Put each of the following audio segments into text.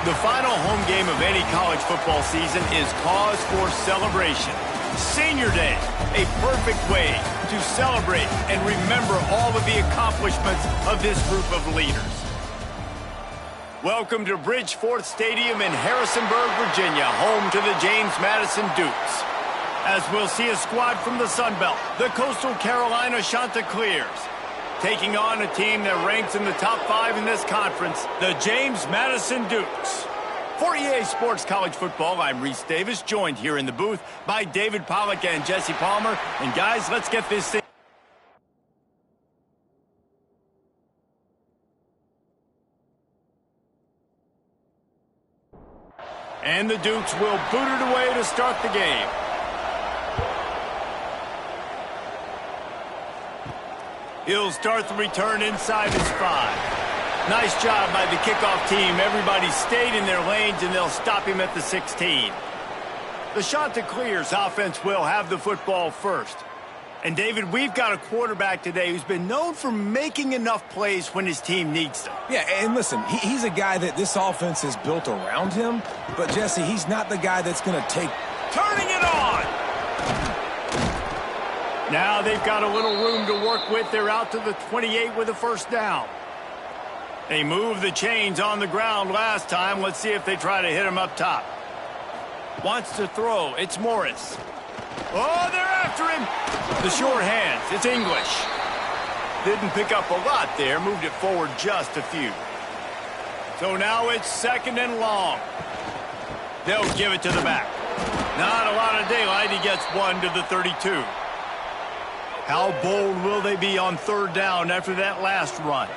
The final home game of any college football season is cause for celebration. Senior Day, a perfect way to celebrate and remember all of the accomplishments of this group of leaders. Welcome to Bridgeforth Stadium in Harrisonburg, Virginia, home to the James Madison Dukes. As we'll see a squad from the Sun Belt, the Coastal Carolina Chanticleers, taking on a team that ranks in the top 5 in this conference, the James Madison Dukes. For EA Sports College Football, I'm Reese Davis, joined here in the booth by David Pollack and Jesse Palmer. And guys, let's get this thing. And the Dukes will boot it away to start the game. He'll start the return inside his 5. Nice job by the kickoff team. Everybody stayed in their lanes, and they'll stop him at the 16. The Chanticleers offense will have the football first. And, David, we've got a quarterback today who's been known for making enough plays when his team needs them. Yeah, and listen, he's a guy that this offense is built around him. But, Jesse, he's not the guy that's going to take... Turning it on! Now they've got a little room to work with. They're out to the 28 with a first down. They moved the chains on the ground last time. Let's see if they try to hit him up top. Wants to throw. It's Morris. Oh, they're after him. The short hands. It's English. Didn't pick up a lot there. Moved it forward just a few. So now it's 2nd and long. They'll give it to the back. Not a lot of daylight. He gets 1 to the 32. How bold will they be on 3rd down after that last run?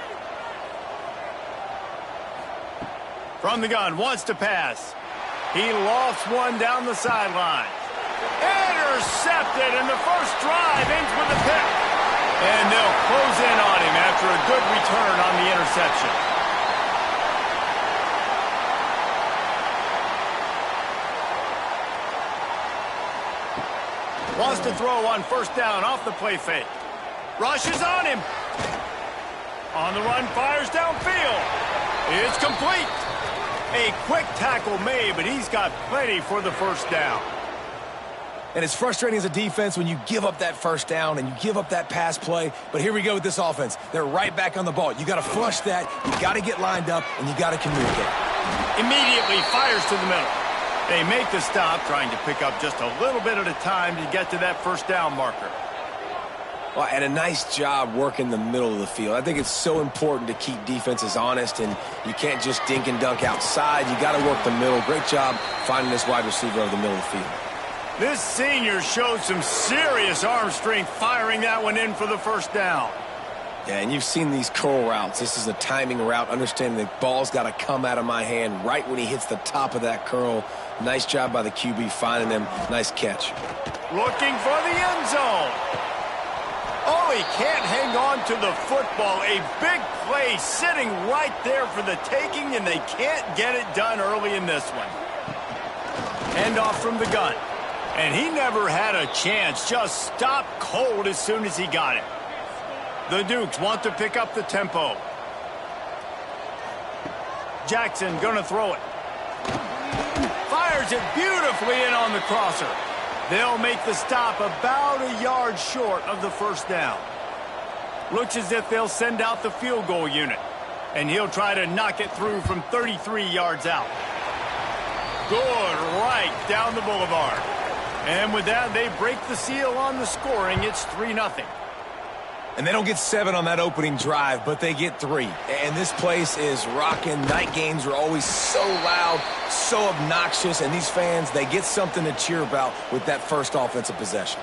From the gun, wants to pass. He lofts one down the sideline. Intercepted, and the first drive ends with a pick. And they'll close in on him after a good return on the interception. Wants to throw on 1st down off the play fake. Rushes on him. On the run, fires downfield. It's complete. A quick tackle made, but he's got plenty for the first down. And it's frustrating as a defense when you give up that first down and you give up that pass play. But here we go with this offense. They're right back on the ball. You got to flush that. You got to get lined up, and you got to communicate. Immediately fires to the middle. They make the stop, trying to pick up just a little bit at a time to get to that first down marker. Well, and a nice job working the middle of the field. I think it's so important to keep defenses honest, and you can't just dink and dunk outside. You got to work the middle. Great job finding this wide receiver over the middle of the field. This senior showed some serious arm strength firing that one in for the first down. Yeah, and you've seen these curl routes. This is a timing route, understanding the ball's got to come out of my hand right when he hits the top of that curl. Nice job by the QB finding him. Nice catch. Looking for the end zone. Oh, he can't hang on to the football. A big play sitting right there for the taking, and they can't get it done early in this one. Hand off from the gun. And he never had a chance. Just stopped cold as soon as he got it. The Dukes want to pick up the tempo. Jackson gonna throw it. Fires it beautifully in on the crosser. They'll make the stop about a yard short of the first down. Looks as if they'll send out the field goal unit. And he'll try to knock it through from 33 yards out. Good right down the boulevard. And with that, they break the seal on the scoring. It's 3-0. And they don't get 7 on that opening drive, but they get 3. And this place is rocking. Night games are always so loud, so obnoxious, and these fans, they get something to cheer about with that first offensive possession.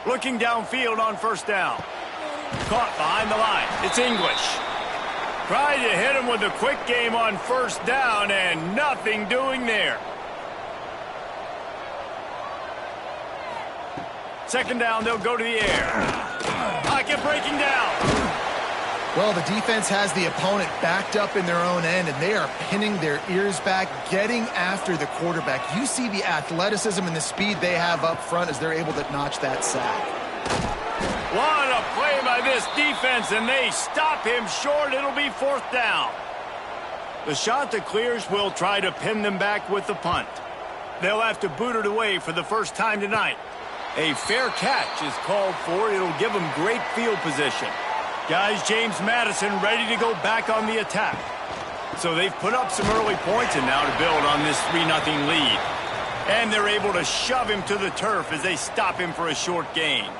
Looking downfield on first down. Caught behind the line. It's English. Tried to hit him with a quick game on first down, and nothing doing there. 2nd down, they'll go to the air. Pocket breaking down. Well, the defense has the opponent backed up in their own end, and they are pinning their ears back, getting after the quarterback. You see the athleticism and the speed they have up front as they're able to notch that sack. What a play by this defense, and they stop him short. It'll be 4th down. The shot that clears will try to pin them back with the punt. They'll have to boot it away for the first time tonight. A fair catch is called for. It'll give them great field position. Guys, James Madison ready to go back on the attack. So they've put up some early points and now to build on this 3-0 lead. And they're able to shove him to the turf as they stop him for a short gain.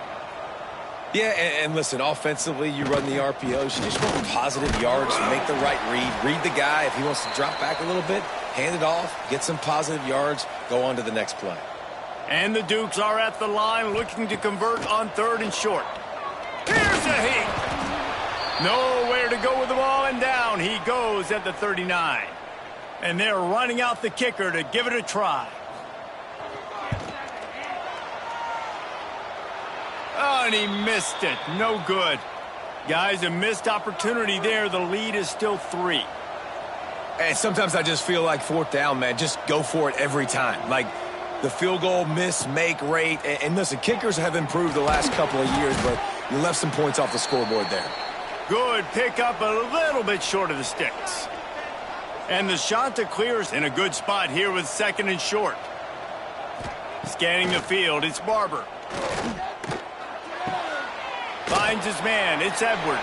Yeah, and listen, offensively, you run the RPOs. You just want positive yards, make the right read the guy. If he wants to drop back a little bit, hand it off, get some positive yards, go on to the next play. And the Dukes are at the line looking to convert on 3rd and short. Here's a heat. Nowhere to go with the ball, and down he goes at the 39. And they're running out the kicker to give it a try. Oh, and he missed it. No good. Guys, a missed opportunity there. The lead is still 3. And sometimes I just feel like 4th down, man. Just go for it every time. Like the field goal miss-make rate. And listen, kickers have improved the last couple of years, but you left some points off the scoreboard there. Good pickup, a little bit short of the sticks. And the shot that clears in a good spot here with 2nd and short. Scanning the field, it's Barber. Finds his man, it's Edwards.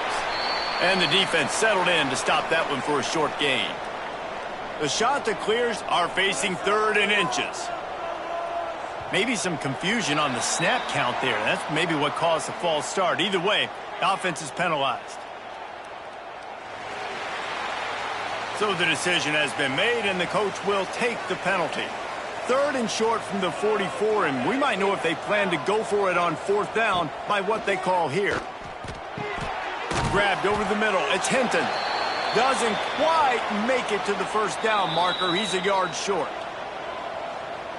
And the defense settled in to stop that one for a short gain. The shot that clears are facing 3rd and inches. Maybe some confusion on the snap count there. That's maybe what caused the false start. Either way, the offense is penalized. So the decision has been made, and the coach will take the penalty. 3rd and short from the 44, and we might know if they plan to go for it on 4th down by what they call here. Grabbed over the middle. It's Hinton. Doesn't quite make it to the 1st down marker. He's a yard short.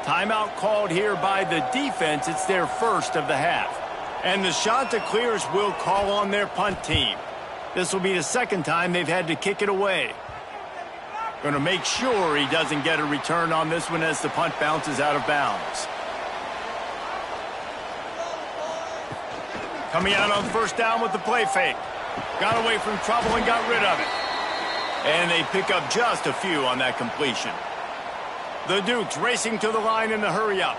Timeout called here by the defense. It's their 1st of the half. And the shot that clears will call on their punt team. This will be the 2nd time they've had to kick it away. Going to make sure he doesn't get a return on this one as the punt bounces out of bounds. Coming out on 1st down with the play fake. Got away from trouble and got rid of it. And they pick up just a few on that completion. The Dukes racing to the line in the hurry-up.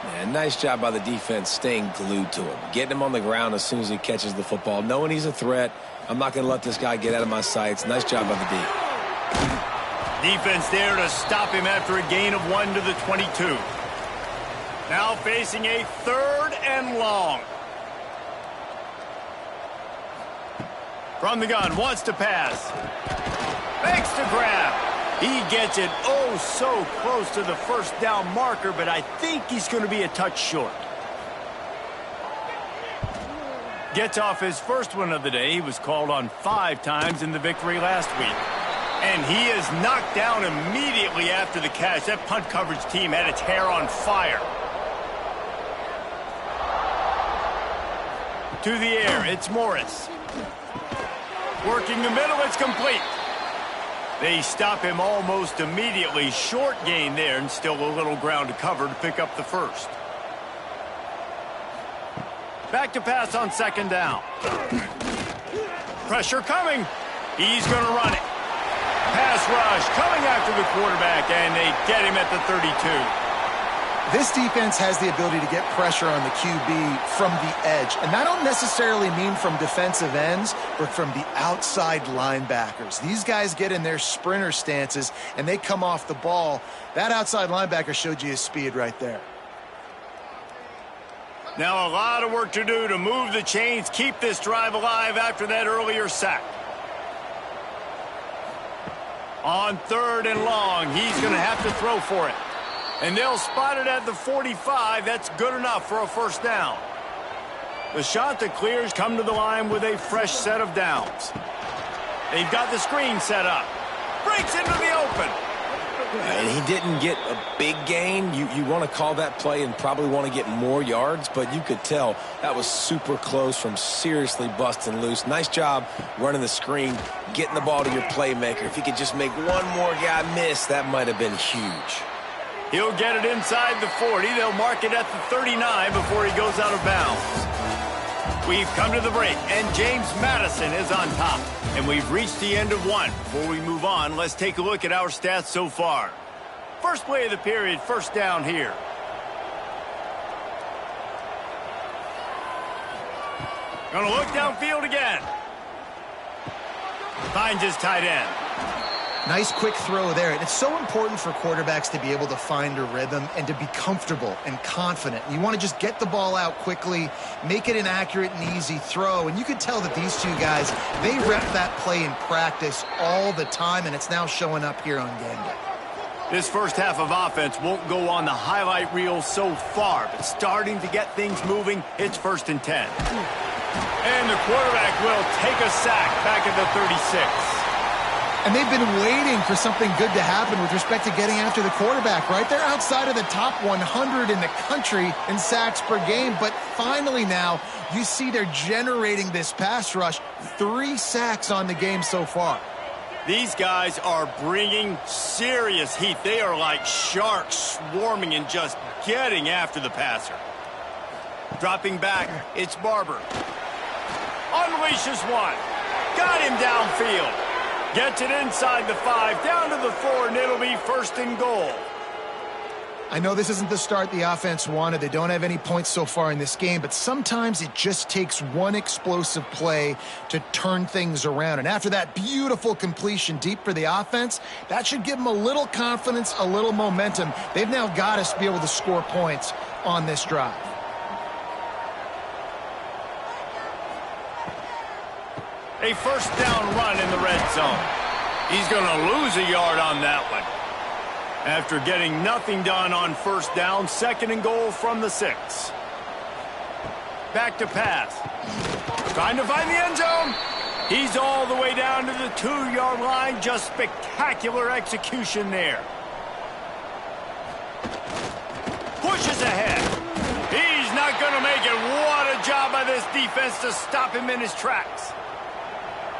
Man, nice job by the defense staying glued to him. Getting him on the ground as soon as he catches the football. Knowing he's a threat. I'm not going to let this guy get out of my sights. Nice job by the D. Defense there to stop him after a gain of 1 to the 22. Now facing a 3rd and long. From the gun, wants to pass. Makes the grab. He gets it oh so close to the 1st down marker, but I think he's going to be a touch short. Gets off his first one of the day. He was called on 5 times in the victory last week. And he is knocked down immediately after the catch. That punt coverage team had its hair on fire. To the air, it's Morris. Working the middle, it's complete. They stop him almost immediately. Short gain there, and still a little ground to cover to pick up the 1st. Back to pass on 2nd down. Pressure coming. He's going to run it. Pass rush coming after the quarterback, and they get him at the 32. This defense has the ability to get pressure on the QB from the edge. And that don't necessarily mean from defensive ends, but from the outside linebackers. These guys get in their sprinter stances, and they come off the ball. That outside linebacker showed you his speed right there. Now a lot of work to do to move the chains, keep this drive alive after that earlier sack. On 3rd and long, he's going to have to throw for it. And they'll spot it at the 45. That's good enough for a 1st down. The shot that clears come to the line with a fresh set of downs. They've got the screen set up. Breaks into the open. And he didn't get a big gain. You want to call that play and probably want to get more yards, but you could tell that was super close from seriously busting loose. Nice job running the screen, getting the ball to your playmaker. If he could just make one more guy miss, that might have been huge. He'll get it inside the 40. They'll mark it at the 39 before he goes out of bounds. We've come to the break, and James Madison is on top. And we've reached the end of one. Before we move on, let's take a look at our stats so far. First play of the period, first down here. Gonna look downfield again. Finds his tight end. Nice quick throw there. And it's so important for quarterbacks to be able to find a rhythm and to be comfortable and confident. You want to just get the ball out quickly, make it an accurate and easy throw. And you can tell that these two guys, they rep that play in practice all the time, and it's now showing up here on game day. This first half of offense won't go on the highlight reel so far, but starting to get things moving, it's 1st and 10. And the quarterback will take a sack back at the 36. And they've been waiting for something good to happen with respect to getting after the quarterback, right? They're outside of the top 100 in the country in sacks per game, but finally now you see they're generating this pass rush. 3 sacks on the game so far. These guys are bringing serious heat. They are like sharks swarming and just getting after the passer. Dropping back, it's Barber. Unleashes one. Got him downfield. Gets it inside the 5, down to the 4, and it'll be 1st and goal. I know this isn't the start the offense wanted. They don't have any points so far in this game, but sometimes it just takes one explosive play to turn things around. And after that beautiful completion deep for the offense, that should give them a little confidence, a little momentum. They've now got us to be able to score points on this drive. A first down run in the red zone. He's going to lose a yard on that one. After getting nothing done on first down, 2nd and goal from the 6. Back to pass. Trying to find the end zone. He's all the way down to the 2-yard line. Just spectacular execution there. Pushes ahead. He's not going to make it. What a job by this defense to stop him in his tracks.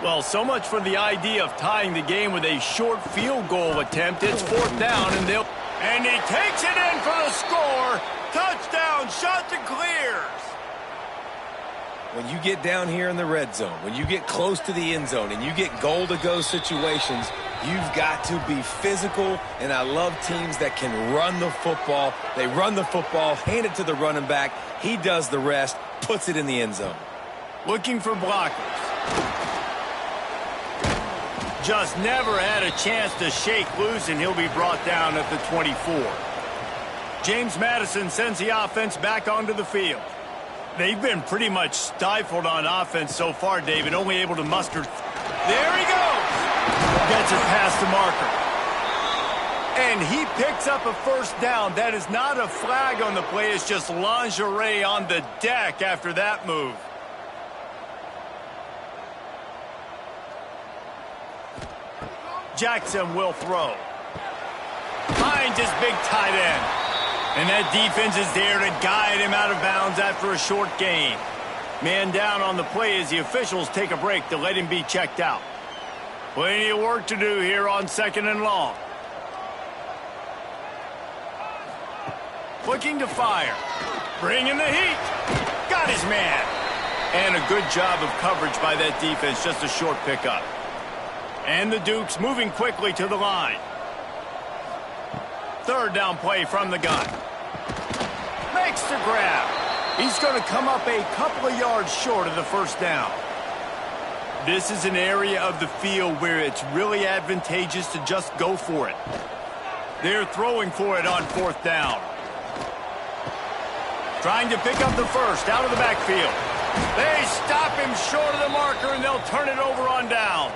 Well, so much for the idea of tying the game with a short field goal attempt. It's 4th down, and he takes it in for the score. Touchdown, shot that clears. When you get down here in the red zone, when you get close to the end zone, and you get goal-to-go situations, you've got to be physical, and I love teams that can run the football. They run the football, hand it to the running back. He does the rest, puts it in the end zone. Looking for blockers. Just never had a chance to shake loose, and he'll be brought down at the 24. James Madison sends the offense back onto the field. They've been pretty much stifled on offense so far, David, only able to muster. There he goes! Gets it past the marker. And he picks up a first down. That is not a flag on the play. It's just lingerie on the deck after that move. Jackson will throw. Finds his big tight end. And that defense is there to guide him out of bounds after a short gain. Man down on the play as the officials take a break to let him be checked out. Plenty of work to do here on 2nd and long. Looking to fire. Bringing the heat. Got his man. And a good job of coverage by that defense. Just a short pickup. And the Dukes moving quickly to the line. 3rd down play from the gun. Makes the grab. He's going to come up a couple of yards short of the first down. This is an area of the field where it's really advantageous to just go for it. They're throwing for it on 4th down. Trying to pick up the first out of the backfield. They stop him short of the marker, and they'll turn it over on downs.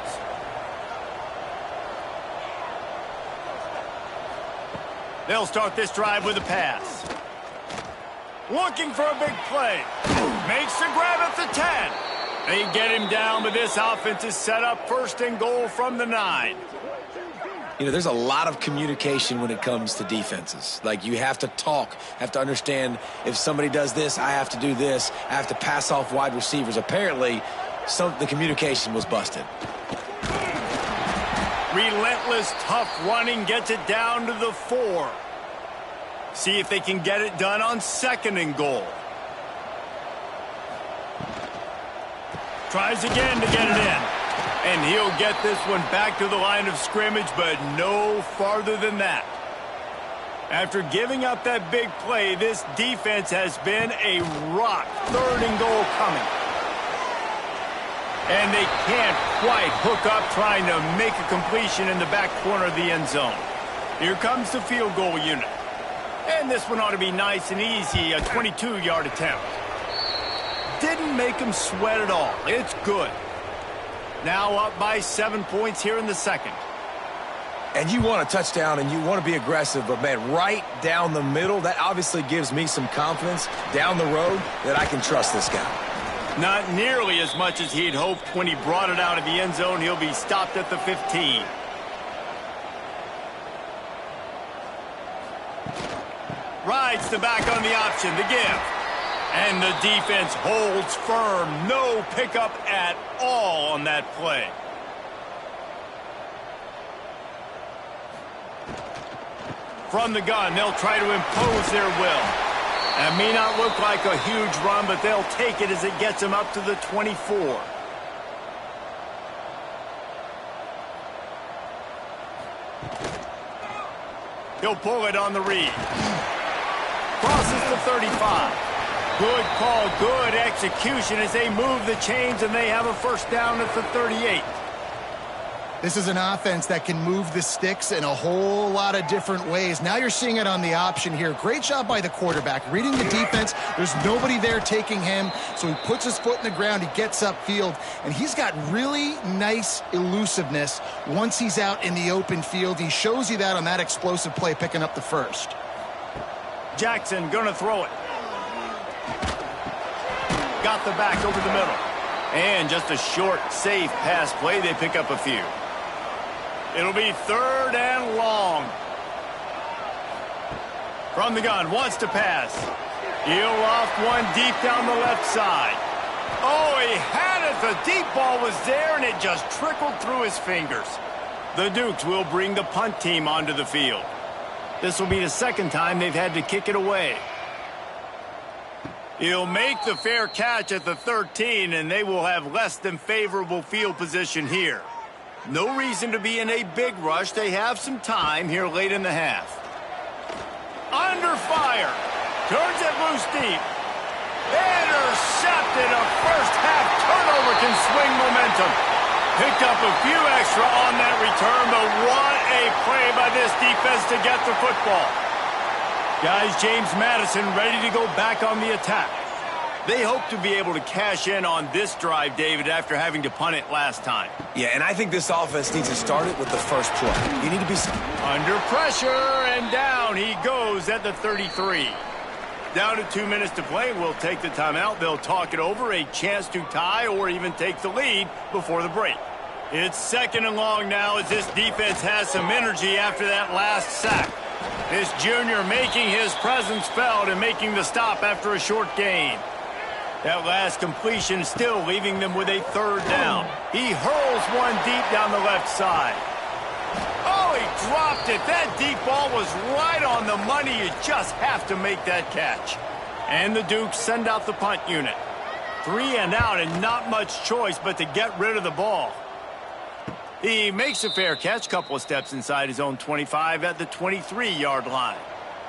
They'll start this drive with a pass. Looking for a big play. Makes the grab at the 10. They get him down, but this offense is set up 1st and goal from the 9. You know, there's a lot of communication when it comes to defenses. Like, you have to talk, have to understand if somebody does this, I have to do this. I have to pass off wide receivers. Apparently, the communication was busted. Relentless, tough running gets it down to the 4. See if they can get it done on 2nd and goal. Tries again to get it in. And he'll get this one back to the line of scrimmage, but no farther than that. After giving up that big play, this defense has been a rock. 3rd and goal coming. And they can't quite hook up trying to make a completion in the back corner of the end zone. Here comes the field goal unit. And this one ought to be nice and easy, a 22-yard attempt. Didn't make him sweat at all. It's good. Now up by 7 points here in the second. And you want a touchdown and you want to be aggressive, but, man, right down the middle, that obviously gives me some confidence down the road that I can trust this guy. Not nearly as much as he'd hoped when he brought it out of the end zone. He'll be stopped at the 15. Rides the back on the option, the give. And the defense holds firm. No pickup at all on that play. From the gun, they'll try to impose their will. It may not look like a huge run, but they'll take it as it gets them up to the 24. He'll pull it on the read. Crosses the 35. Good call, good execution as they move the chains, and they have a first down at the 38. This is an offense that can move the sticks in a whole lot of different ways. Now you're seeing it on the option here. Great job by the quarterback. Reading the defense, there's nobody there taking him, so he puts his foot in the ground, he gets upfield, and he's got really nice elusiveness once he's out in the open field. He shows you that on that explosive play, picking up the first. Jackson gonna throw it. Got the back over the middle. And just a short, safe pass play. They pick up a few. It'll be 3rd and long. From the gun, wants to pass. He'll off one deep down the left side. Oh, he had it. The deep ball was there, and it just trickled through his fingers. The Dukes will bring the punt team onto the field. This will be the second time they've had to kick it away. He'll make the fair catch at the 13, and they will have less than favorable field position here. No reason to be in a big rush. They have some time here late in the half. Under fire. Turns it loose deep. Intercepted. A first-half turnover can swing momentum. Picked up a few extra on that return, but what a play by this defense to get the football. Guys, James Madison ready to go back on the attack. They hope to be able to cash in on this drive, David, after having to punt it last time. Yeah, and I think this offense needs to start it with the first play. You need to be under pressure, and down he goes at the 33. Down to 2 minutes to play. We'll take the timeout. They'll talk it over, a chance to tie or even take the lead before the break. It's 2nd and long now as this defense has some energy after that last sack. This junior making his presence felt and making the stop after a short gain. That last completion still leaving them with a 3rd down. He hurls one deep down the left side. Oh, he dropped it. That deep ball was right on the money. You just have to make that catch. And the Dukes send out the punt unit. 3 and out and not much choice but to get rid of the ball. He makes a fair catch, couple of steps inside his own 25 at the 23-yard line.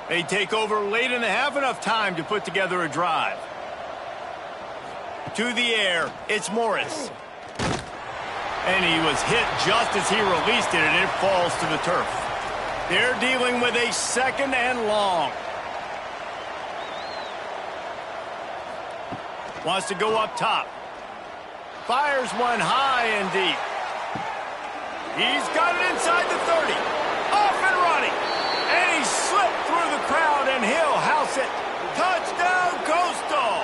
They take over late in the half, enough time to put together a drive. To the air, it's Morris. And he was hit just as he released it, and it falls to the turf. They're dealing with a 2nd and long. Wants to go up top. Fires one high and deep. He's got it inside the 30. Off and running. And he slipped through the crowd, and he'll house it. Touchdown, Coastal.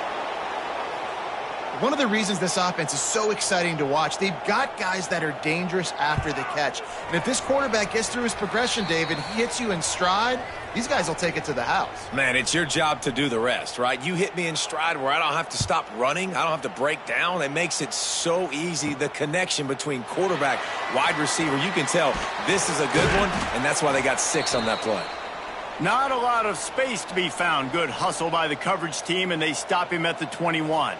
One of the reasons this offense is so exciting to watch, they've got guys that are dangerous after the catch. And if this quarterback gets through his progression, David, he hits you in stride, these guys will take it to the house. Man, it's your job to do the rest, right? You hit me in stride where I don't have to stop running. I don't have to break down. It makes it so easy, the connection between quarterback, wide receiver. You can tell this is a good one, and that's why they got 6 on that play. Not a lot of space to be found. Good hustle by the coverage team, and they stop him at the 21.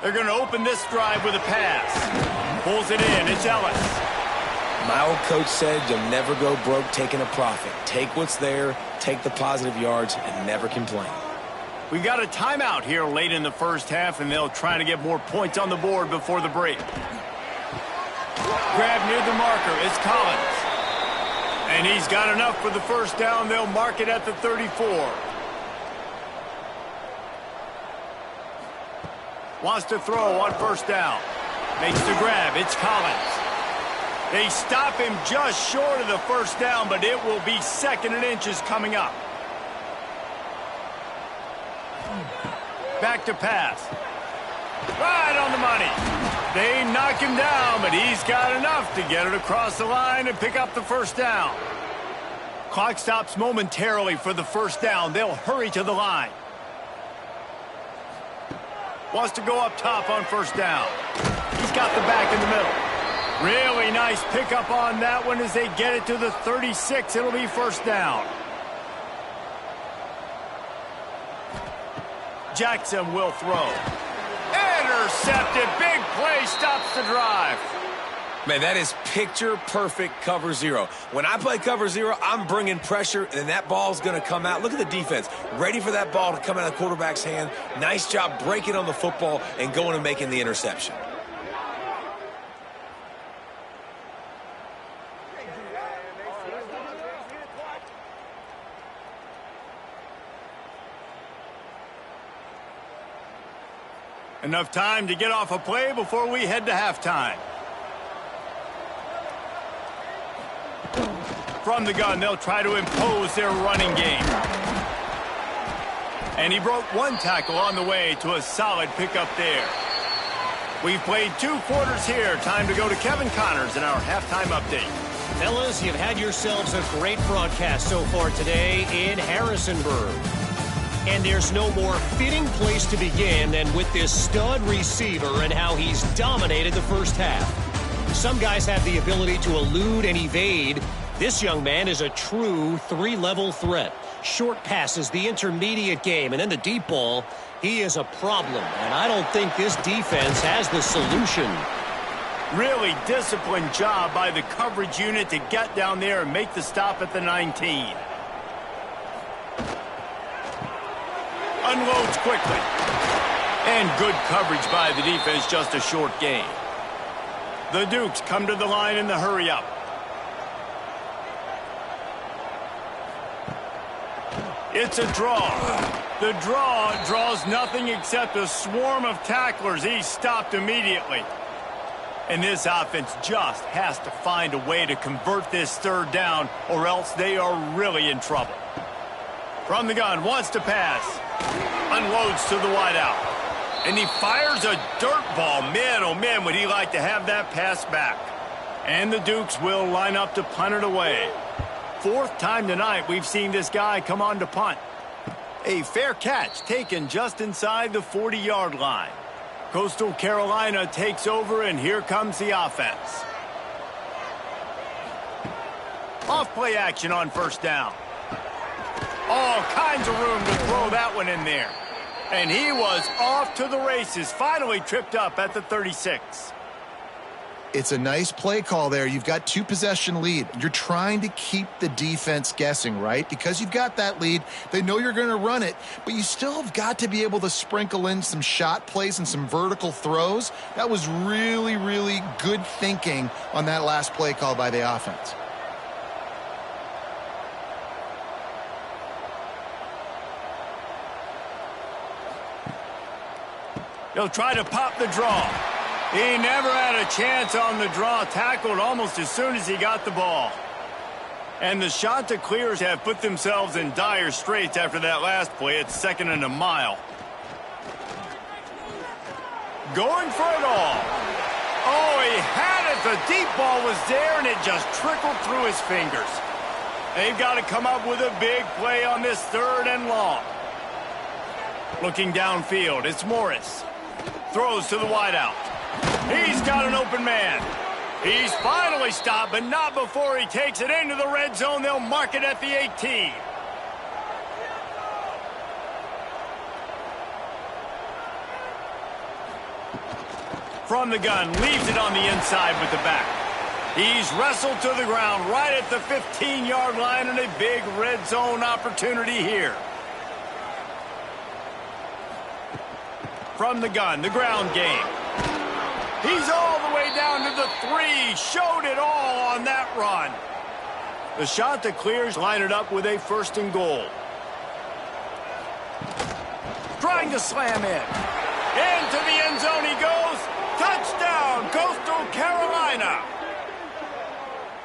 They're going to open this drive with a pass. Pulls it in. It's Ellis. My old coach said you'll never go broke taking a profit. Take what's there, take the positive yards, and never complain. We got a timeout here late in the first half, and they'll try to get more points on the board before the break. Grab near the marker. It's Collins. And he's got enough for the first down. They'll mark it at the 34. Wants to throw on first down. Makes the grab. It's Collins. They stop him just short of the first down, but it will be 2nd and inches coming up. Back to pass. Right on the money. They knock him down, but he's got enough to get it across the line and pick up the first down. Clock stops momentarily for the first down. They'll hurry to the line. Wants to go up top on first down. He's got the back in the middle. Really nice pickup on that one as they get it to the 36. It'll be first down. Jackson will throw. Intercepted. Big play stops the drive. Man, that is picture-perfect cover zero. When I play cover zero, I'm bringing pressure, and that ball's going to come out. Look at the defense. Ready for that ball to come out of the quarterback's hand. Nice job breaking on the football and going and making the interception. Enough time to get off a play before we head to halftime. From the gun, they'll try to impose their running game. And he broke one tackle on the way to a solid pickup there. We've played 2 quarters here. Time to go to Kevin Connors in our halftime update. Fellas, you've had yourselves a great broadcast so far today in Harrisonburg. And there's no more fitting place to begin than with this stud receiver and how he's dominated the first half. Some guys have the ability to elude and evade. This young man is a true 3-level threat. Short passes, the intermediate game, and then the deep ball. He is a problem, and I don't think this defense has the solution. Really disciplined job by the coverage unit to get down there and make the stop at the 19. Unloads quickly. And good coverage by the defense, just a short gain. The Dukes come to the line in the hurry-up. It's a draw. The draw draws nothing except a swarm of tacklers. He's stopped immediately. And this offense just has to find a way to convert this third down, or else they are really in trouble. From the gun, wants to pass. Unloads to the wideout. And he fires a dirt ball. Man, oh man, would he like to have that pass back. And the Dukes will line up to punt it away. 4th time tonight we've seen this guy come on to punt. A fair catch taken just inside the 40-yard line. Coastal Carolina takes over, and here comes the offense. Off play action on first down. All kinds of room to throw that one in there. And he was off to the races, finally tripped up at the 36. It's a nice play call there. You've got 2-possession lead. You're trying to keep the defense guessing, right? Because you've got that lead. They know you're going to run it, but you still have got to be able to sprinkle in some shot plays and some vertical throws. That was really, really good thinking on that last play call by the offense. He'll try to pop the draw. He never had a chance on the draw, tackled almost as soon as he got the ball. And the Chanticleers have put themselves in dire straits after that last play. It's 2nd and a mile. Going for it all. Oh, he had it. The deep ball was there, and it just trickled through his fingers. They've got to come up with a big play on this 3rd and long. Looking downfield, it's Morris. Throws to the wideout. He's got an open man. He's finally stopped, but not before he takes it into the red zone. They'll mark it at the 18. From the gun, leaves it on the inside with the back. He's wrestled to the ground right at the 15-yard line, and a big red zone opportunity here. From the gun, the ground game. He's all the way down to the 3. Showed it all on that run. The shot that clears line it up with a 1st and goal. Trying to slam in. Into the end zone he goes. Touchdown, Coastal Carolina.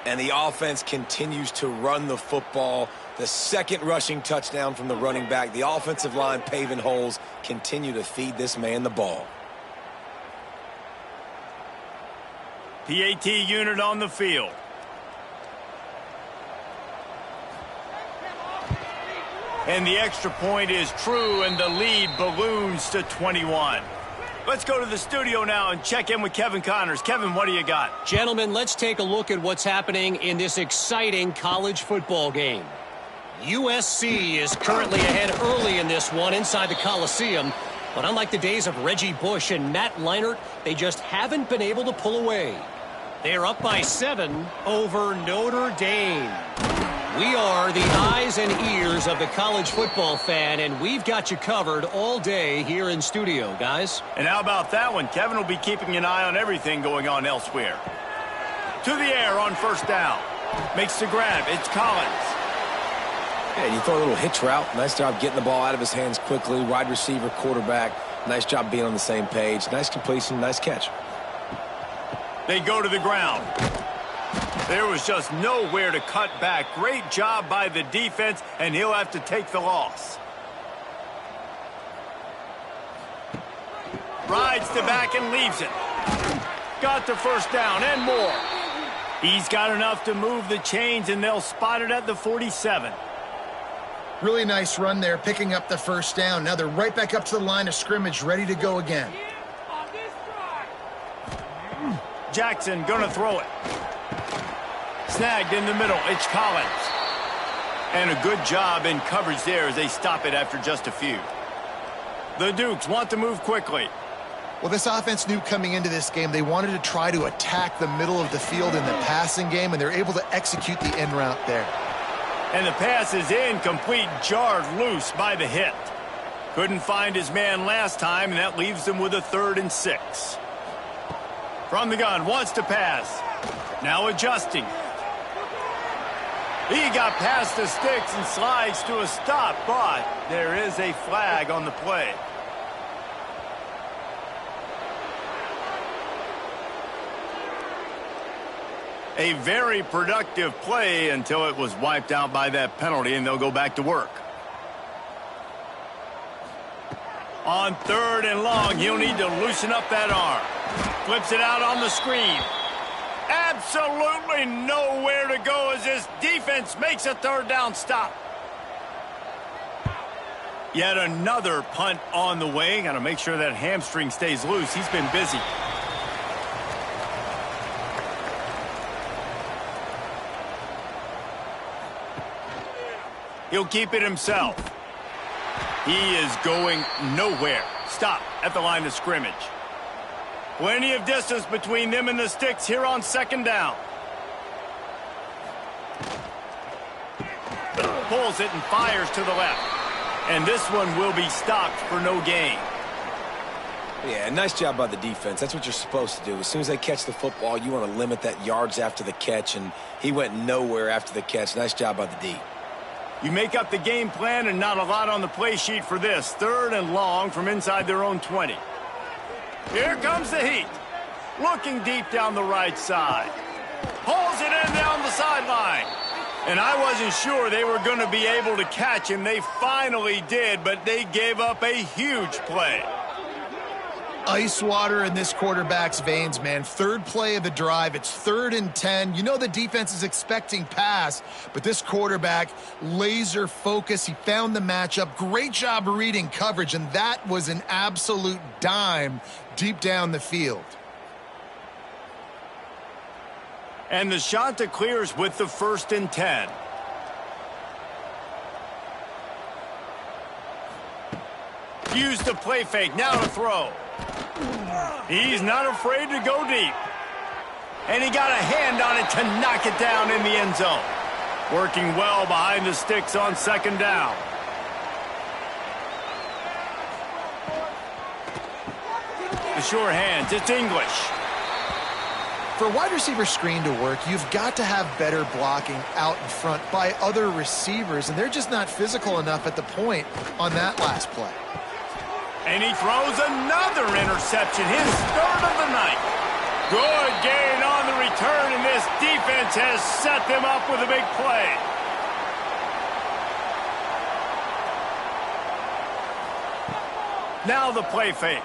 And the offense continues to run the football. The 2nd rushing touchdown from the running back. The offensive line paving holes. Continue to feed this man the ball. PAT unit on the field. And the extra point is true, and the lead balloons to 21. Let's go to the studio now and check in with Kevin Connors. Kevin, what do you got? Gentlemen, let's take a look at what's happening in this exciting college football game. USC is currently ahead early in this one inside the Coliseum. But unlike the days of Reggie Bush and Matt Leinart, they just haven't been able to pull away. They're up by 7 over Notre Dame. We are the eyes and ears of the college football fan, and we've got you covered all day here in studio, guys. And how about that one? Kevin will be keeping an eye on everything going on elsewhere. To the air on 1st down. Makes the grab. It's Collins. Yeah, you throw a little hitch route. Nice job getting the ball out of his hands quickly. Wide receiver, quarterback. Nice job being on the same page. Nice completion, nice catch. They go to the ground. There was just nowhere to cut back. Great job by the defense, and he'll have to take the loss. Rides the back and leaves it. Got the 1st down and more. He's got enough to move the chains, and they'll spot it at the 47. Really nice run there, picking up the 1st down. Now they're right back up to the line of scrimmage, ready to go again. Jackson gonna throw it. Snagged in the middle. It's Collins. And a good job in coverage there as they stop it after just a few. The Dukes want to move quickly. Well, this offense knew coming into this game they wanted to try to attack the middle of the field in the passing game, and they're able to execute the end route there. And the pass is incomplete, jarred loose by the hit. Couldn't find his man last time, and that leaves them with a 3rd and 6. From the gun, wants to pass. Now adjusting. He got past the sticks and slides to a stop, but there is a flag on the play. A very productive play until it was wiped out by that penalty, and they'll go back to work. On 3rd and long, he'll need to loosen up that arm. Flips it out on the screen. Absolutely nowhere to go as this defense makes a 3rd down stop. Yet another punt on the way. Got to make sure that hamstring stays loose. He's been busy. He'll keep it himself. He is going nowhere. Stop at the line of scrimmage. Plenty of distance between them and the sticks here on 2nd down. Pulls it and fires to the left. And this one will be stopped for no gain. Yeah, nice job by the defense. That's what you're supposed to do. As soon as they catch the football, you want to limit that yards after the catch, and he went nowhere after the catch. Nice job by the D. You make up the game plan, and not a lot on the play sheet for this. 3rd and long from inside their own 20. Here comes the heat. Looking deep down the right side. Pulls it in down the sideline. And I wasn't sure they were going to be able to catch him. They finally did, but they gave up a huge play. Ice water in this quarterback's veins, man. 3rd play of the drive. It's 3rd and 10. You know the defense is expecting pass, but this quarterback, laser focus. He found the matchup. Great job reading coverage, and that was an absolute dime deep down the field. And the shot that clears with the 1st and 10. used the play fake. Now to throw. He's not afraid to go deep. And he got a hand on it to knock it down in the end zone. Working well behind the sticks on second down. The sure hands, it's English. For a wide receiver screen to work, you've got to have better blocking out in front by other receivers, and they're just not physical enough at the point on that last play. And he throws another interception, his third of the night. Good gain on the return, and this defense has set them up with a big play. Now the play fake.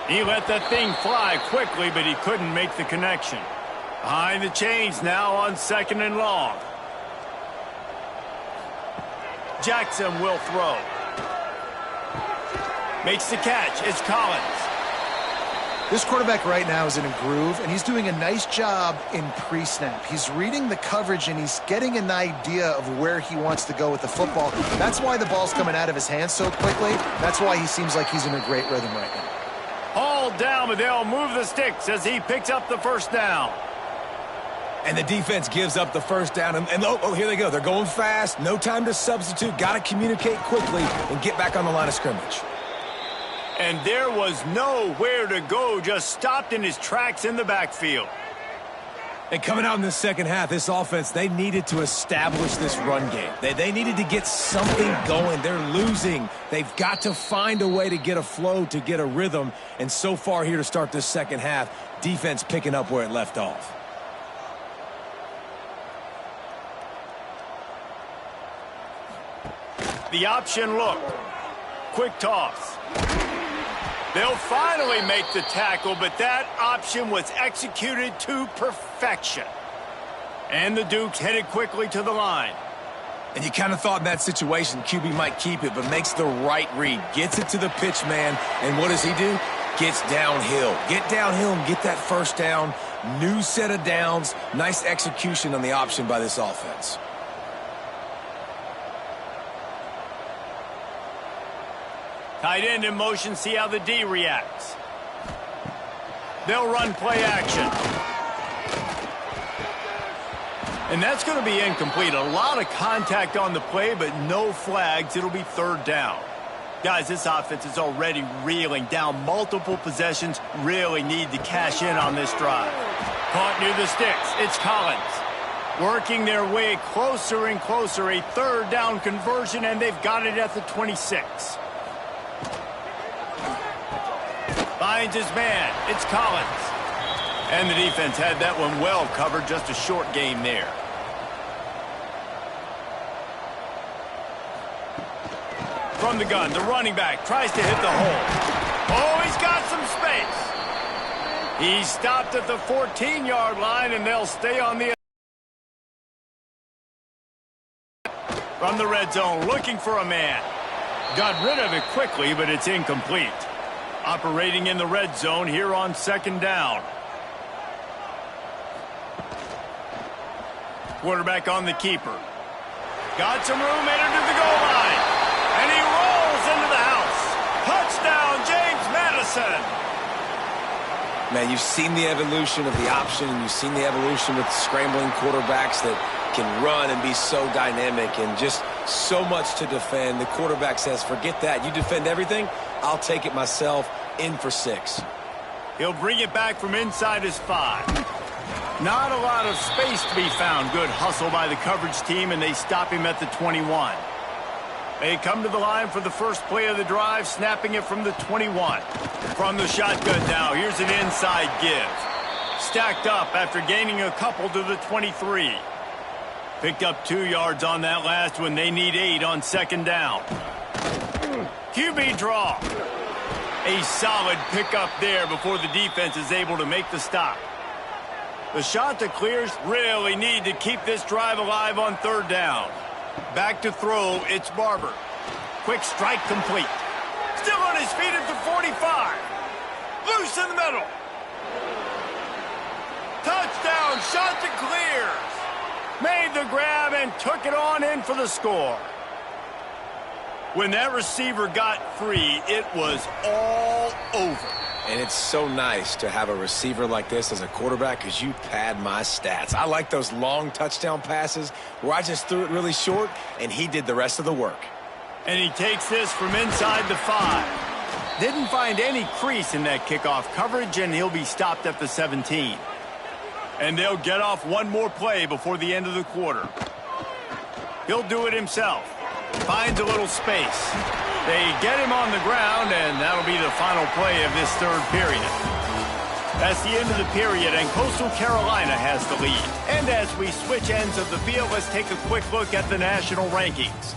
He let that thing fly quickly, but he couldn't make the connection. Behind the chains now on second and long. Jackson will throw. Makes the catch. It's Collins. This quarterback right now is in a groove, and he's doing a nice job in pre-snap. He's reading the coverage, and he's getting an idea of where he wants to go with the football. That's why the ball's coming out of his hands so quickly. That's why he seems like he's in a great rhythm right now. Hauled down, but they'll move the sticks as he picks up the first down. And the defense gives up the first down. And oh, here they go. They're going fast. No time to substitute. Got to communicate quickly and get back on the line of scrimmage. And there was nowhere to go, just stopped in his tracks in the backfield. And coming out in the second half, this offense, they needed to establish this run game. They needed to get something going. They're losing. They've got to find a way to get a flow, to get a rhythm. And so far here to start this second half, defense picking up where it left off. The option look. Quick toss. They'll finally make the tackle, but that option was executed to perfection. And the Dukes headed quickly to the line. And you kind of thought in that situation QB might keep it, but makes the right read. Gets it to the pitch man, and what does he do? Gets downhill. Get downhill and get that first down. New set of downs. Nice execution on the option by this offense. Tight end in motion, see how the D reacts. They'll run play action. And that's going to be incomplete. A lot of contact on the play, but no flags. It'll be third down. Guys, this offense is already reeling down multiple possessions. Really need to cash in on this drive. Caught near the sticks. It's Collins. Working their way closer and closer. A third down conversion, and they've got it at the 26. Finds his man. It's Collins. And the defense had that one well covered. Just a short game there. From the gun, the running back tries to hit the hole. Oh, he's got some space. He stopped at the 14-yard line, and they'll stay on the from the red zone, looking for a man. Got rid of it quickly, but it's incomplete. Operating in the red zone here on second down. Quarterback on the keeper. Got some room, entered to the goal line. And he rolls into the house. Touchdown, James Madison. Man, you've seen the evolution of the option, and you've seen the evolution with scrambling quarterbacks that can run and be so dynamic and just so much to defend. The quarterback says, forget that. You defend everything, I'll take it myself. In for 6. He'll bring it back from inside his 5. Not a lot of space to be found. Good hustle by the coverage team, and they stop him at the 21. They come to the line for the first play of the drive, snapping it from the 21. From the shotgun now, here's an inside give. Stacked up after gaining a couple to the 23. Picked up 2 yards on that last one. They need 8 on second down. QB draw. A solid pickup there before the defense is able to make the stop. The shot that clears really need to keep this drive alive on third down. Back to throw, it's Barber. Quick strike complete. Still on his feet at the 45. Loose in the middle. Touchdown, shot that clears. Made the grab and took it on in for the score. When that receiver got free, it was all over. And it's so nice to have a receiver like this as a quarterback because you pad my stats. I like those long touchdown passes where I just threw it really short and he did the rest of the work. And he takes this from inside the 5. Didn't find any crease in that kickoff coverage, and he'll be stopped at the 17. And they'll get off one more play before the end of the quarter. He'll do it himself. Finds a little space. They get him on the ground, and that'll be the final play of this third period. That's the end of the period, and Coastal Carolina has the lead. And as we switch ends of the field, let's take a quick look at the national rankings.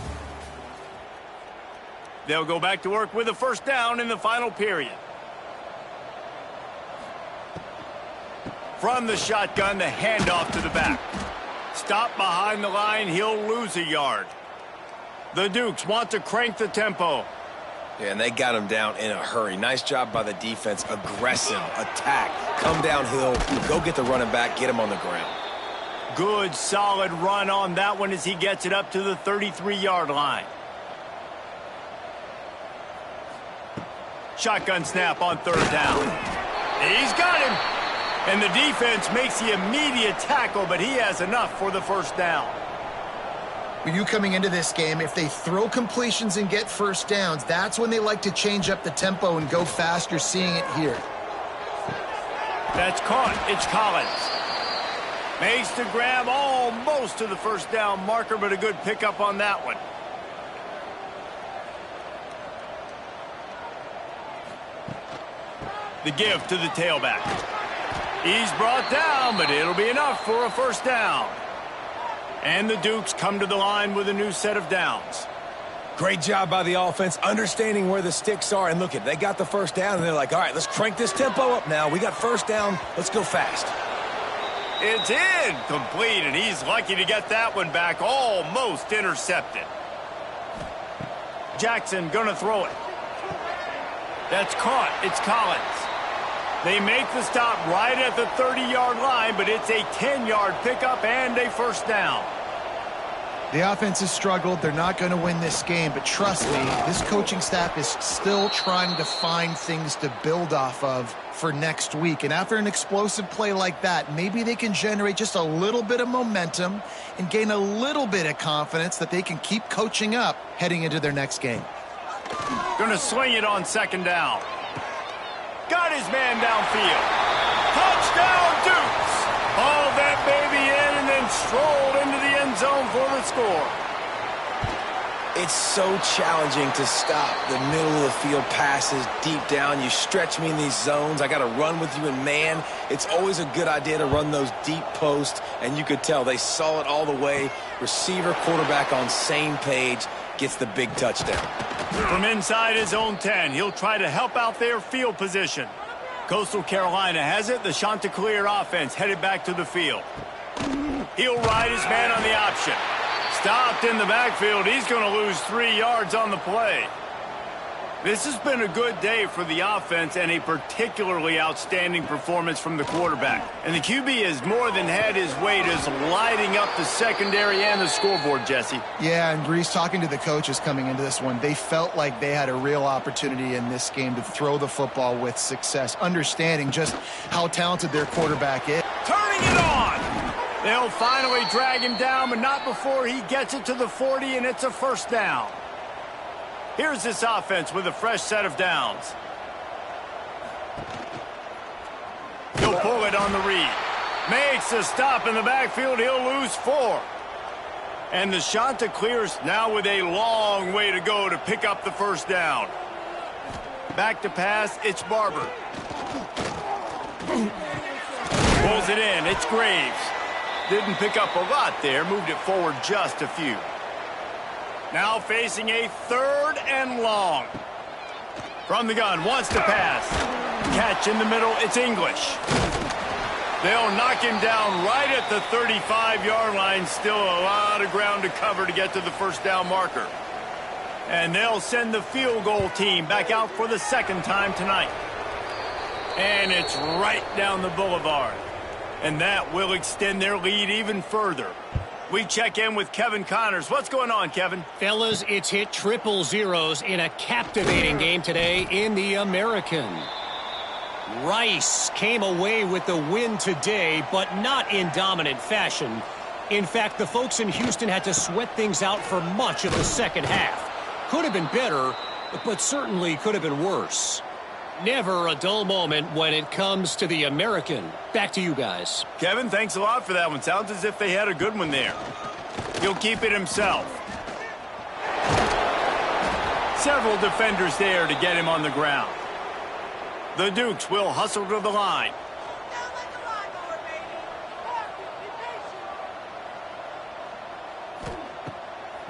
They'll go back to work with a first down in the final period. From the shotgun, the handoff to the back. Stop behind the line, he'll lose a yard. The Dukes want to crank the tempo. Yeah, and they got him down in a hurry. Nice job by the defense. Aggressive, attack, come downhill, go get the running back, get him on the ground. Good, solid run on that one as he gets it up to the 33-yard line. Shotgun snap on third down. He's got him. And the defense makes the immediate tackle, but he has enough for the first down. You coming into this game, if they throw completions and get first downs, that's when they like to change up the tempo and go fast. You're seeing it here. That's caught. It's Collins. Makes the grab almost to the first down marker, but a good pickup on that one. The give to the tailback. He's brought down, but it'll be enough for a first down. And the Dukes come to the line with a new set of downs. Great job by the offense, understanding where the sticks are. And look, they got the first down, and they're like, all right, let's crank this tempo up now. We got first down. Let's go fast. It's incomplete, and he's lucky to get that one back, almost intercepted. Jackson gonna throw it. That's caught. It's Collins. They make the stop right at the 30-yard line, but it's a 10-yard pickup and a first down. The offense has struggled. They're not going to win this game, but trust me, this coaching staff is still trying to find things to build off of for next week. And after an explosive play like that, maybe they can generate just a little bit of momentum and gain a little bit of confidence that they can keep coaching up heading into their next game. Gonna swing it on second down. Got his man downfield. Touchdown, Dukes! Hauled that baby in and then strolled into the end zone for the score. It's so challenging to stop the middle of the field passes deep down. You stretch me in these zones. I got to run with you in man. It's always a good idea to run those deep posts, and you could tell they saw it all the way. Receiver, quarterback on same page, gets the big touchdown. From inside his own 10, he'll try to help out their field position. Coastal Carolina has it. The Chanticleer offense headed back to the field. He'll ride his man on the option. Stopped in the backfield. He's going to lose 3 yards on the play. This has been a good day for the offense and a particularly outstanding performance from the quarterback. And the QB has more than had his weight as lighting up the secondary and the scoreboard, Jesse. Yeah, and Grease, talking to the coaches coming into this one, they felt like they had a real opportunity in this game to throw the football with success, understanding just how talented their quarterback is. Turning it on! They'll finally drag him down, but not before he gets it to the 40, and it's a first down. Here's this offense with a fresh set of downs. He'll pull it on the read. Makes a stop in the backfield. He'll lose 4. And the Chanticleers now with a long way to go to pick up the first down. Back to pass, it's Barber. Pulls it in, it's Graves. Didn't pick up a lot there, moved it forward just a few. Now facing a 3rd and long. From the gun, wants to pass. Catch in the middle, it's English. They'll knock him down right at the 35-yard line. Still a lot of ground to cover to get to the first down marker. And they'll send the field goal team back out for the second time tonight. And it's right down the boulevard. And that will extend their lead even further. We check in with Kevin Connors. What's going on, Kevin? Fellas, it's hit triple zeros in a captivating game today in the American. Rice came away with the win today, but not in dominant fashion. In fact, the folks in Houston had to sweat things out for much of the second half. Could have been better, but certainly could have been worse. Never a dull moment when it comes to the American. Back to you guys. Kevin, thanks a lot for that one. Sounds as if they had a good one there. He'll keep it himself. Several defenders there to get him on the ground. The Dukes will hustle to the line.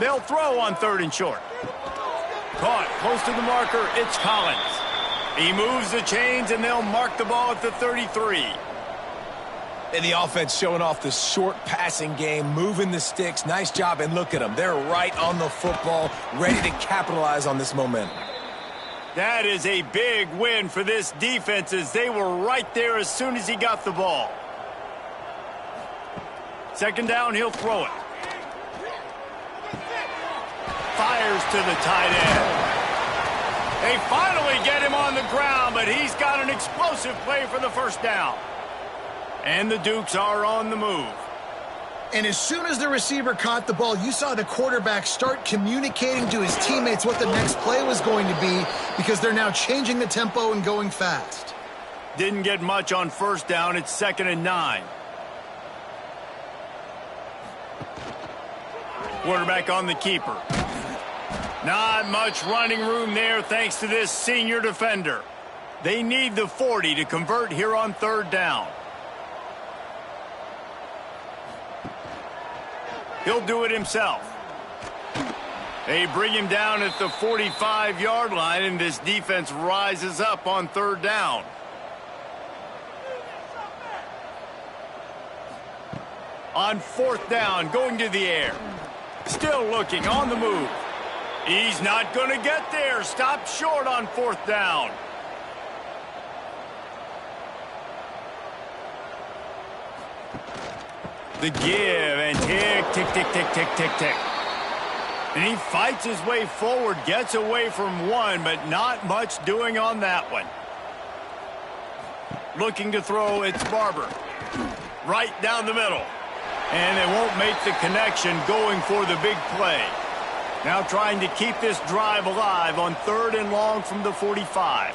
They'll throw on 3rd and short. Caught close to the marker. It's Collins. He moves the chains, and they'll mark the ball at the 33. And the offense showing off the short passing game, moving the sticks. Nice job, and look at them. They're right on the football, ready to capitalize on this momentum. That is a big win for this defense, as they were right there as soon as he got the ball. 2nd down, he'll throw it. Fires to the tight end. They finally get him on the ground, but he's got an explosive play for the 1st down. And the Dukes are on the move. And as soon as the receiver caught the ball, you saw the quarterback start communicating to his teammates what the next play was going to be, because they're now changing the tempo and going fast. Didn't get much on 1st down. It's 2nd and 9. Quarterback on the keeper. Not much running room there thanks to this senior defender. They need the 40 to convert here on 3rd down. He'll do it himself. They bring him down at the 45-yard line, and this defense rises up on 3rd down. On 4th down, going to the air. Still looking, on the move. He's not going to get there. Stopped short on 4th down. The give, and tick, tick, tick, tick, tick, tick, tick. And he fights his way forward, gets away from one, but not much doing on that one. Looking to throw, it's Barber. Right down the middle. And they won't make the connection, going for the big play. Now trying to keep this drive alive on 3rd and long from the 45.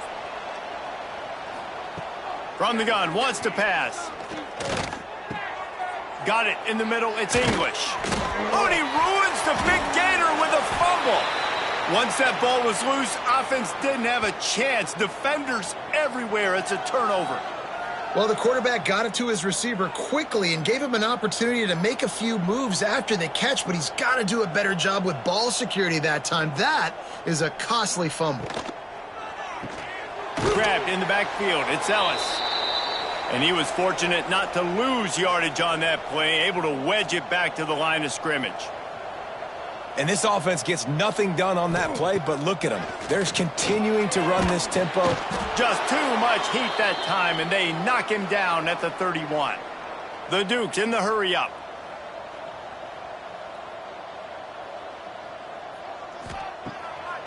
From the gun, wants to pass. Got it in the middle, it's English. Oh, and he ruins the big gator with a fumble. Once that ball was loose, offense didn't have a chance. Defenders everywhere, it's a turnover. Well, the quarterback got it to his receiver quickly and gave him an opportunity to make a few moves after the catch, but he's got to do a better job with ball security that time. That is a costly fumble. Grabbed in the backfield, it's Ellis. And he was fortunate not to lose yardage on that play, able to wedge it back to the line of scrimmage. And this offense gets nothing done on that play, but look at them. They're continuing to run this tempo. Just too much heat that time, and they knock him down at the 31. The Dukes in the hurry up.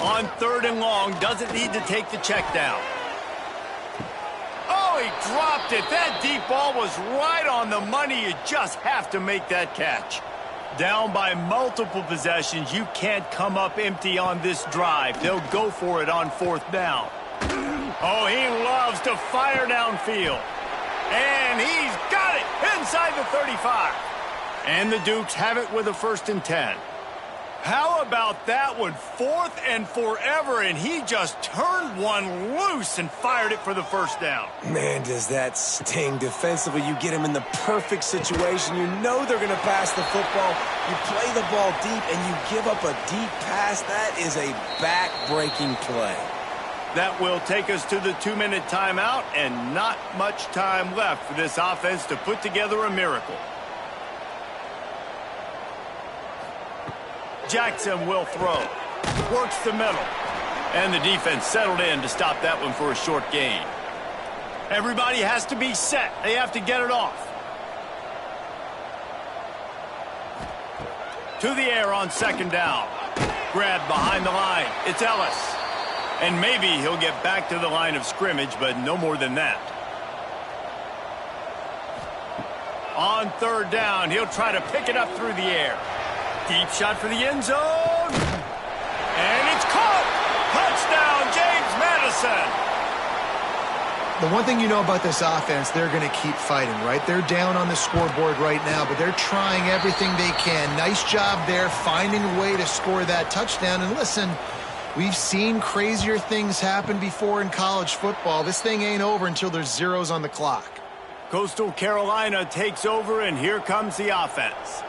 On 3rd and long, doesn't need to take the check down. Oh, he dropped it. That deep ball was right on the money. You just have to make that catch. Down by multiple possessions, you can't come up empty on this drive. They'll go for it on 4th down. Oh, he loves to fire downfield. And he's got it inside the 35. And the Dukes have it with a 1st and 10. How about that one? 4th and forever, and he just turned one loose and fired it for the 1st down. Man, does that sting. Defensively, you get him in the perfect situation. You know they're going to pass the football. You play the ball deep, and you give up a deep pass. That is a back-breaking play. That will take us to the 2-minute timeout, and not much time left for this offense to put together a miracle. Jackson will throw. Works the middle. And the defense settled in to stop that one for a short gain. Everybody has to be set. They have to get it off. To the air on second down. Grab behind the line. It's Ellis. And maybe he'll get back to the line of scrimmage, but no more than that. On third down, he'll try to pick it up through the air. Deep shot for the end zone. And it's caught. Touchdown, James Madison. The one thing you know about this offense, they're going to keep fighting, right? They're down on the scoreboard right now, but they're trying everything they can. Nice job there, finding a way to score that touchdown. And listen, we've seen crazier things happen before in college football. This thing ain't over until there's zeros on the clock. Coastal Carolina takes over, and here comes the offense.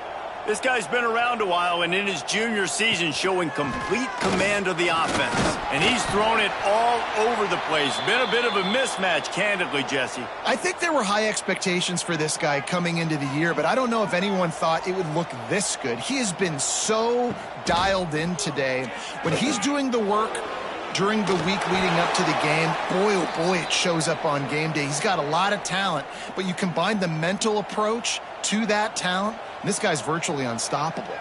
This guy's been around a while, and in his junior season showing complete command of the offense. And he's thrown it all over the place. Been a bit of a mismatch, candidly, Jesse. I think there were high expectations for this guy coming into the year, but I don't know if anyone thought it would look this good. He has been so dialed in today. When he's doing the work during the week leading up to the game, boy, oh boy, it shows up on game day. He's got a lot of talent, but you combine the mental approach to that talent, and this guy's virtually unstoppable.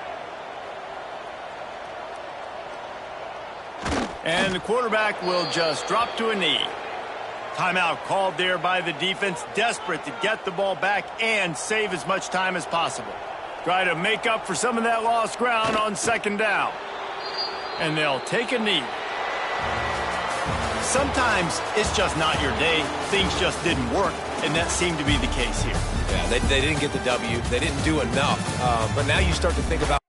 And the quarterback will just drop to a knee. Timeout called there by the defense, desperate to get the ball back and save as much time as possible. Try to make up for some of that lost ground on second down. And they'll take a knee. Sometimes it's just not your day. Things just didn't work, and that seemed to be the case here. Yeah, they didn't get the W. They didn't do enough. But now you start to think about